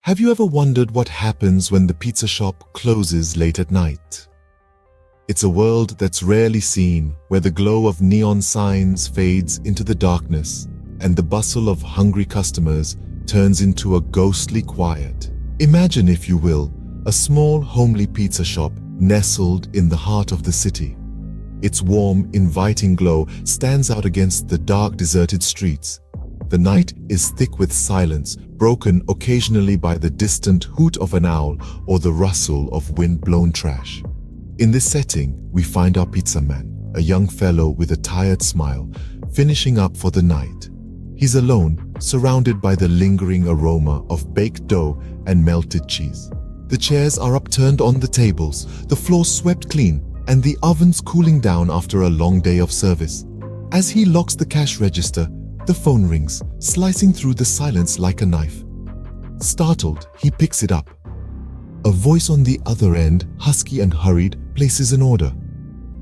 Have you ever wondered what happens when the pizza shop closes late at night? It's a world that's rarely seen, where the glow of neon signs fades into the darkness and the bustle of hungry customers turns into a ghostly quiet. Imagine, if you will, a small, homely pizza shop nestled in the heart of the city. Its warm, inviting glow stands out against the dark, deserted streets. The night is thick with silence, broken occasionally by the distant hoot of an owl or the rustle of wind-blown trash. In this setting, we find our pizza man, a young fellow with a tired smile, finishing up for the night. He's alone, surrounded by the lingering aroma of baked dough and melted cheese. The chairs are upturned on the tables, the floor swept clean, and the ovens cooling down after a long day of service. As he locks the cash register, the phone rings, slicing through the silence like a knife. Startled, he picks it up. A voice on the other end, husky and hurried, places an order.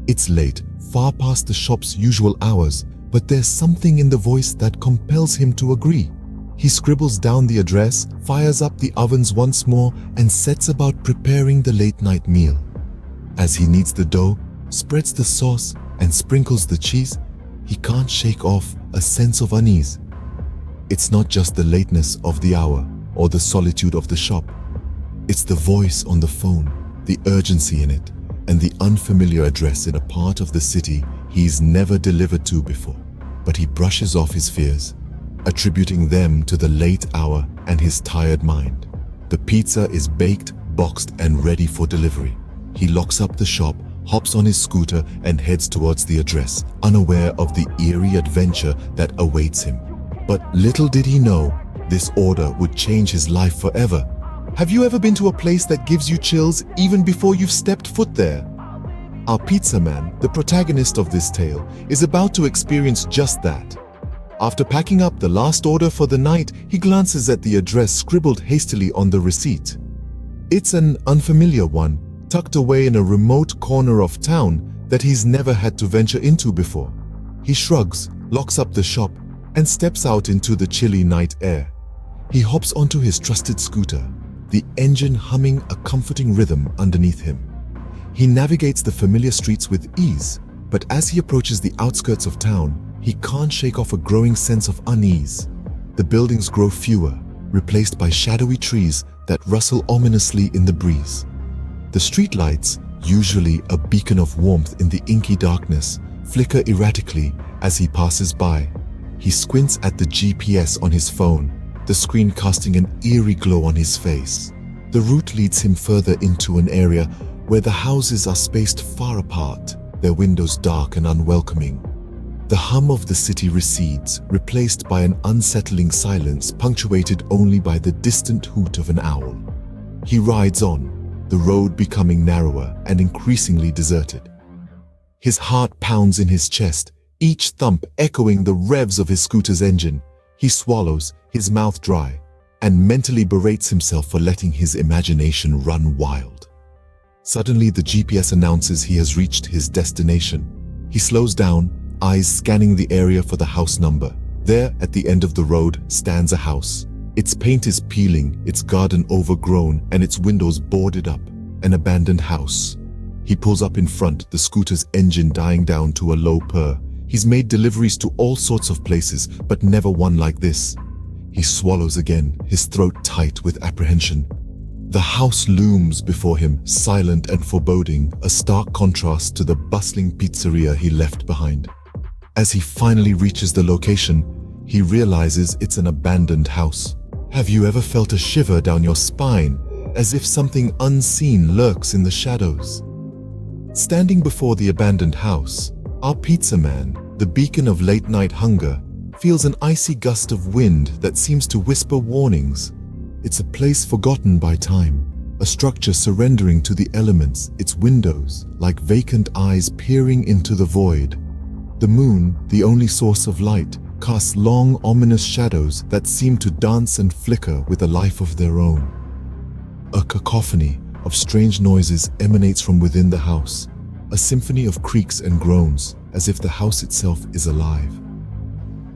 It's late, far past the shop's usual hours, but there's something in the voice that compels him to agree. He scribbles down the address, fires up the ovens once more, and sets about preparing the late-night meal. As he kneads the dough, spreads the sauce, and sprinkles the cheese, he can't shake off a sense of unease. It's not just the lateness of the hour or the solitude of the shop. It's the voice on the phone, the urgency in it, and the unfamiliar address in a part of the city he's never delivered to before. But he brushes off his fears, attributing them to the late hour and his tired mind. The pizza is baked, boxed, and ready for delivery. He locks up the shop, hops on his scooter, and heads towards the address, unaware of the eerie adventure that awaits him. But little did he know, this order would change his life forever. Have you ever been to a place that gives you chills even before you've stepped foot there? Our pizza man, the protagonist of this tale, is about to experience just that. After packing up the last order for the night, he glances at the address scribbled hastily on the receipt. It's an unfamiliar one, tucked away in a remote corner of town that he's never had to venture into before. He shrugs, locks up the shop, and steps out into the chilly night air. He hops onto his trusted scooter, the engine humming a comforting rhythm underneath him. He navigates the familiar streets with ease, but as he approaches the outskirts of town, he can't shake off a growing sense of unease. The buildings grow fewer, replaced by shadowy trees that rustle ominously in the breeze. The streetlights, usually a beacon of warmth in the inky darkness, flicker erratically as he passes by. He squints at the GPS on his phone, the screen casting an eerie glow on his face. The route leads him further into an area where the houses are spaced far apart, their windows dark and unwelcoming. The hum of the city recedes, replaced by an unsettling silence punctuated only by the distant hoot of an owl. He rides on, the road becoming narrower and increasingly deserted. His heart pounds in his chest, each thump echoing the revs of his scooter's engine. He swallows, his mouth dry, and mentally berates himself for letting his imagination run wild. Suddenly, the GPS announces he has reached his destination. He slows down, eyes scanning the area for the house number. There, at the end of the road, stands a house. Its paint is peeling, its garden overgrown, and its windows boarded up. An abandoned house. He pulls up in front, the scooter's engine dying down to a low purr. He's made deliveries to all sorts of places, but never one like this. He swallows again, his throat tight with apprehension. The house looms before him, silent and foreboding, a stark contrast to the bustling pizzeria he left behind. As he finally reaches the location, he realizes it's an abandoned house. Have you ever felt a shiver down your spine, as if something unseen lurks in the shadows? Standing before the abandoned house, our pizza man, the beacon of late-night hunger, feels an icy gust of wind that seems to whisper warnings. It's a place forgotten by time, a structure surrendering to the elements, its windows like vacant eyes peering into the void. The moon, the only source of light, casts long, ominous shadows that seem to dance and flicker with a life of their own. A cacophony of strange noises emanates from within the house, a symphony of creaks and groans, as if the house itself is alive.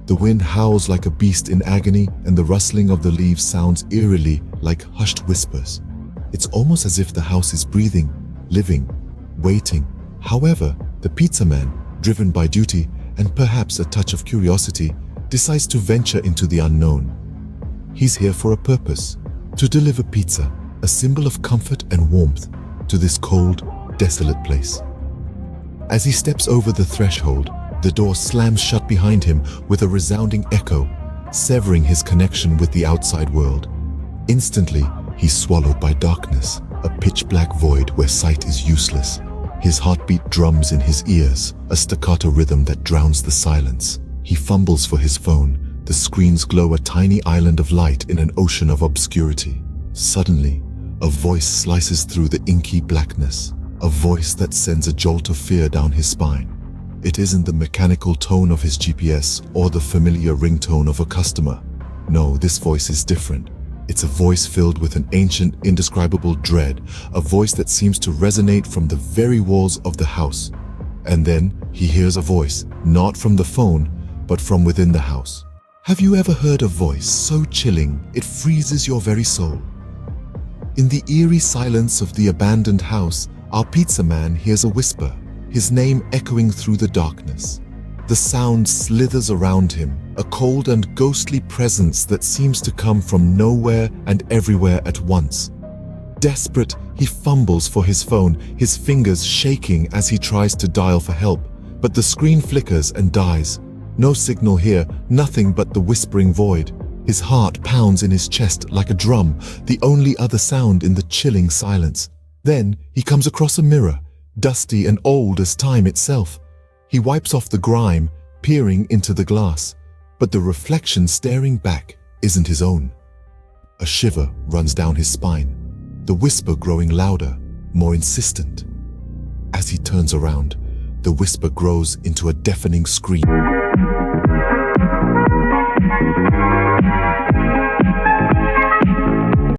The wind howls like a beast in agony, and the rustling of the leaves sounds eerily like hushed whispers. It's almost as if the house is breathing, living, waiting. However, the pizza man, driven by duty and perhaps a touch of curiosity, decides to venture into the unknown. He's here for a purpose: to deliver pizza, a symbol of comfort and warmth, to this cold, desolate place. As he steps over the threshold, the door slams shut behind him with a resounding echo, severing his connection with the outside world. Instantly, he's swallowed by darkness, a pitch-black void where sight is useless. His heartbeat drums in his ears, a staccato rhythm that drowns the silence. He fumbles for his phone. The screens glow a tiny island of light in an ocean of obscurity. Suddenly, a voice slices through the inky blackness, a voice that sends a jolt of fear down his spine. It isn't the mechanical tone of his GPS or the familiar ringtone of a customer. No, this voice is different. It's a voice filled with an ancient, indescribable dread, a voice that seems to resonate from the very walls of the house. And then he hears a voice, not from the phone, but from within the house. Have you ever heard a voice so chilling it freezes your very soul? In the eerie silence of the abandoned house, our pizza man hears a whisper, his name echoing through the darkness. The sound slithers around him, a cold and ghostly presence that seems to come from nowhere and everywhere at once. Desperate, he fumbles for his phone, his fingers shaking as he tries to dial for help, but the screen flickers and dies. No signal here, nothing but the whispering void. His heart pounds in his chest like a drum, the only other sound in the chilling silence. Then he comes across a mirror, dusty and old as time itself. He wipes off the grime, peering into the glass, but the reflection staring back isn't his own. A shiver runs down his spine, the whisper growing louder, more insistent. As he turns around, the whisper grows into a deafening scream.